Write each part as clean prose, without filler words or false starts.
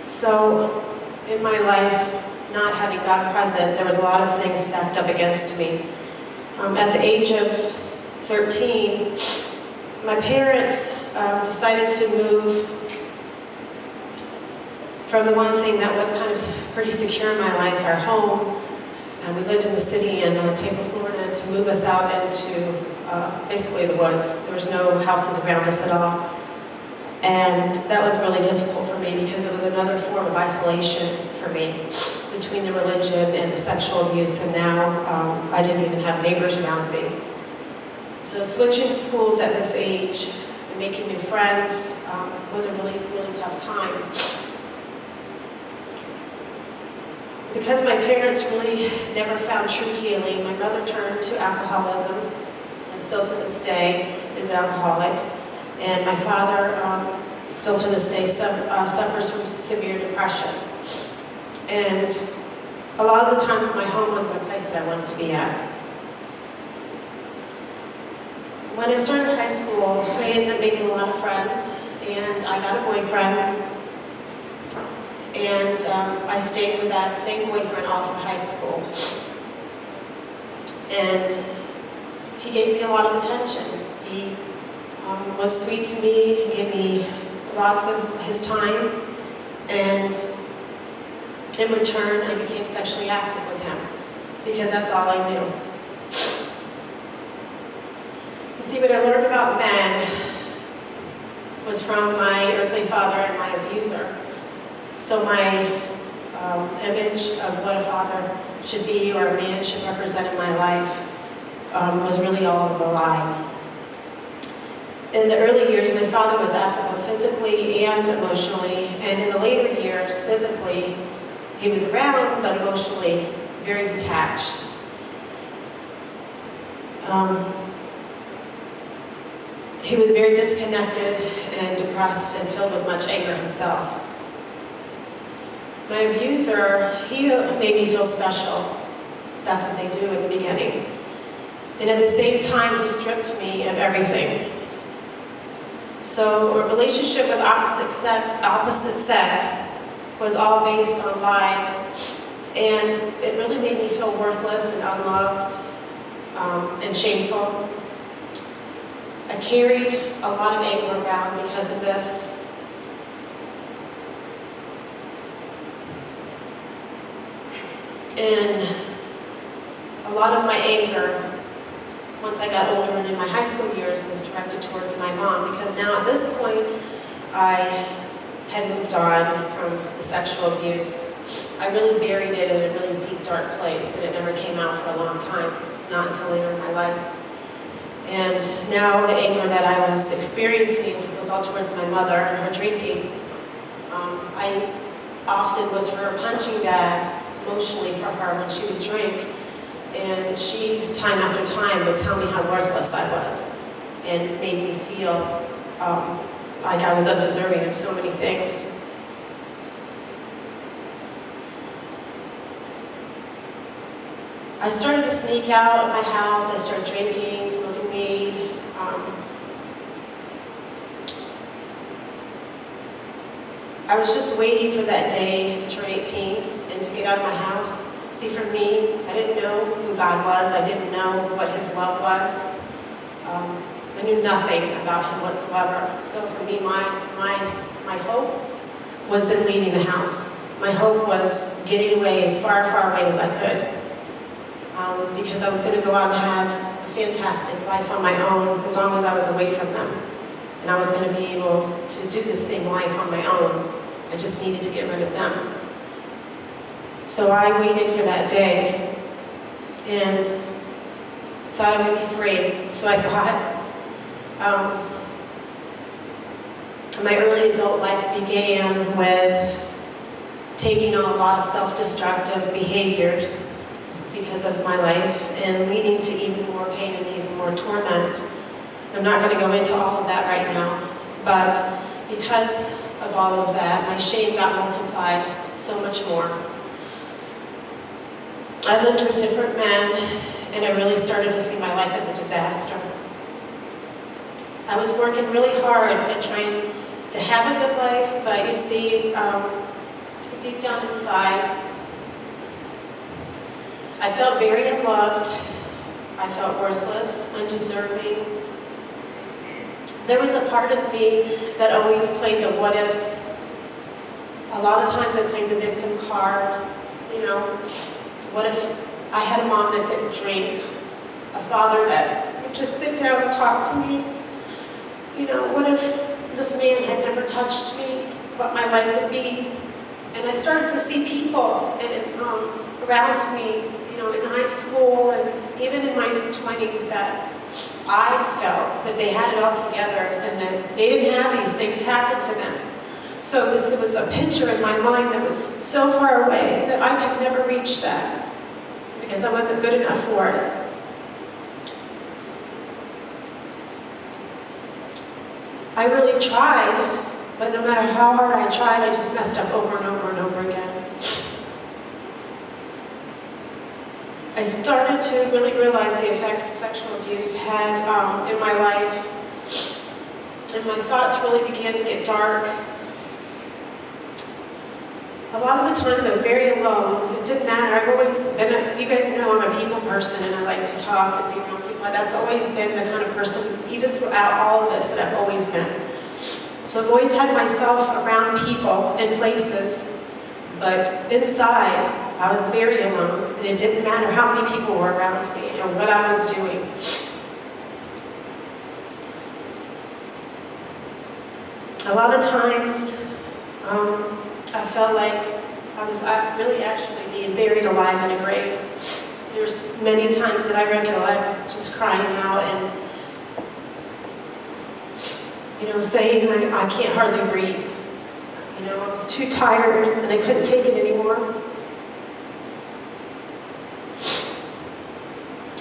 So in my life, not having God present, there was a lot of things stacked up against me. At the age of 13, my parents decided to move from the one thing that was kind of pretty secure in my life, our home. And we lived in the city in Tampa, Florida, to move us out into basically the woods. There was no houses around us at all. And that was really difficult for me because it was another form of isolation for me between the religion and the sexual abuse, and now I didn't even have neighbors around me. So switching schools at this age and making new friends was a really, really tough time. Because my parents really never found true healing, my mother turned to alcoholism, and still to this day is an alcoholic. And my father, still to this day, suffers from severe depression. And a lot of the times my home wasn't a place that I wanted to be at. When I started high school, I ended up making a lot of friends, and I got a boyfriend. And I stayed with that same boyfriend all through high school. And he gave me a lot of attention. He was sweet to me, he gave me lots of his time, and in return I became sexually active with him, because that's all I knew. You see, what I learned about men was from my earthly father and my abuser. So my image of what a father should be or a man should represent in my life was really all of a lie. In the early years, my father was absent both physically and emotionally, and in the later years, physically, he was around, but emotionally, very detached. He was very disconnected and depressed and filled with much anger himself. My abuser, he made me feel special. That's what they do in the beginning. And at the same time, he stripped me of everything. So a relationship with opposite sex was all based on lies, and it really made me feel worthless and unloved and shameful. I carried a lot of anger around because of this. And a lot of my anger, once I got older and in my high school years, was directed towards my mom, because now at this point, I had moved on from the sexual abuse. I really buried it in a really deep, dark place, and it never came out for a long time, not until later in my life. And now the anger that I was experiencing was all towards my mother and her drinking. I often was her punching bag emotionally for her when she would drink. And she, time after time, would tell me how worthless I was, and made me feel like I was undeserving of so many things. I started to sneak out of my house. I started drinking, smoking weed. I was just waiting for that day to turn 18 and to get out of my house. See, for me, I didn't know who God was. I didn't know what His love was. I knew nothing about Him whatsoever. So for me, my hope was in leaving the house. My hope was getting away as far away as I could. Because I was going to go out and have a fantastic life on my own as long as I was away from them. And I was going to be able to do this thing life on my own. I just needed to get rid of them. So I waited for that day and thought I would be free. So I thought, my early adult life began with taking on a lot of self-destructive behaviors because of my life, and leading to even more pain and even more torment. I'm not going to go into all of that right now, but because of all of that, my shame got multiplied so much more. I lived with different men, and I really started to see my life as a disaster. I was working really hard at trying to have a good life, but you see, deep down inside, I felt very unloved. I felt worthless, undeserving. There was a part of me that always played the what ifs. A lot of times I played the victim card. You know, what if I had a mom that didn't drink? A father that would just sit down and talk to me? You know, what if this man had never touched me? What my life would be? And I started to see people around me, you know, in high school and even in my 20s that I felt that they had it all together and that they didn't have these things happen to them. So this was a picture in my mind that was so far away that I could never reach that because I wasn't good enough for it. I really tried, but no matter how hard I tried, I just messed up over and over and over again. I started to really realize the effects that sexual abuse had in my life, and my thoughts really began to get dark. A lot of the times I'm very alone. It didn't matter. I've always been, you guys know I'm a people person and I like to talk and be around people. That's always been the kind of person, even throughout all of this, that I've always been. So I've always had myself around people and places, but inside I was very alone, and it didn't matter how many people were around me or what I was doing. A lot of times, I felt like I was really actually being buried alive in a grave. There's many times that I recollect just crying out and, you know, saying I can't hardly breathe. You know, I was too tired and I couldn't take it anymore.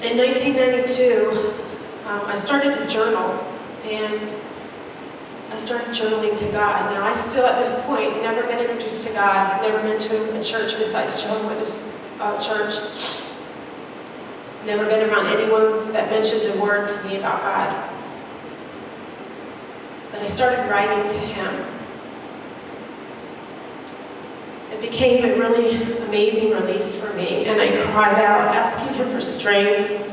In 1992, I started to journal, and I started journaling to God. Now, I still, at this point, never been introduced to God, never been to a church besides Jehovah's Witness church. Never been around anyone that mentioned a word to me about God. But I started writing to Him. It became a really amazing release for me, and I cried out, asking Him for strength,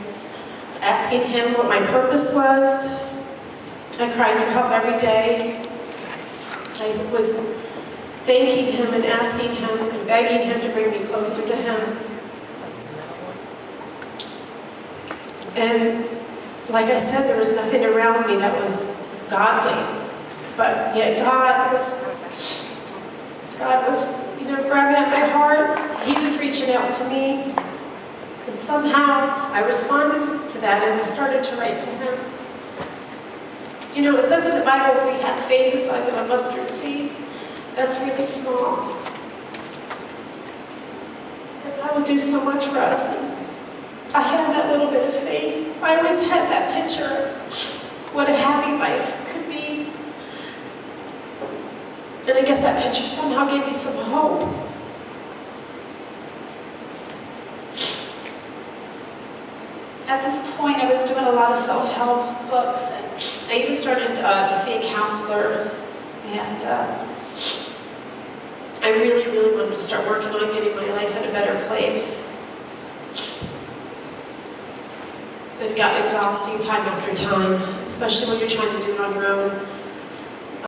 asking Him what my purpose was. I cried for help every day. I was thanking Him and asking Him and begging Him to bring me closer to Him. And like I said, there was nothing around me that was godly, but yet God was, you know, grabbing at my heart. He was reaching out to me, and somehow I responded to that, and I started to write to Him. You know, it says in the Bible we have faith the size of a mustard seed. That's really small. That God will do so much for us. And I had that little bit of faith. I always had that picture of what a happy life could be. And I guess that picture somehow gave me some hope. At this point, I was doing a lot of self-help books, and I even started to see a counselor, and I really, really wanted to start working on getting my life in a better place. But it got exhausting time after time, especially when you're trying to do it on your own.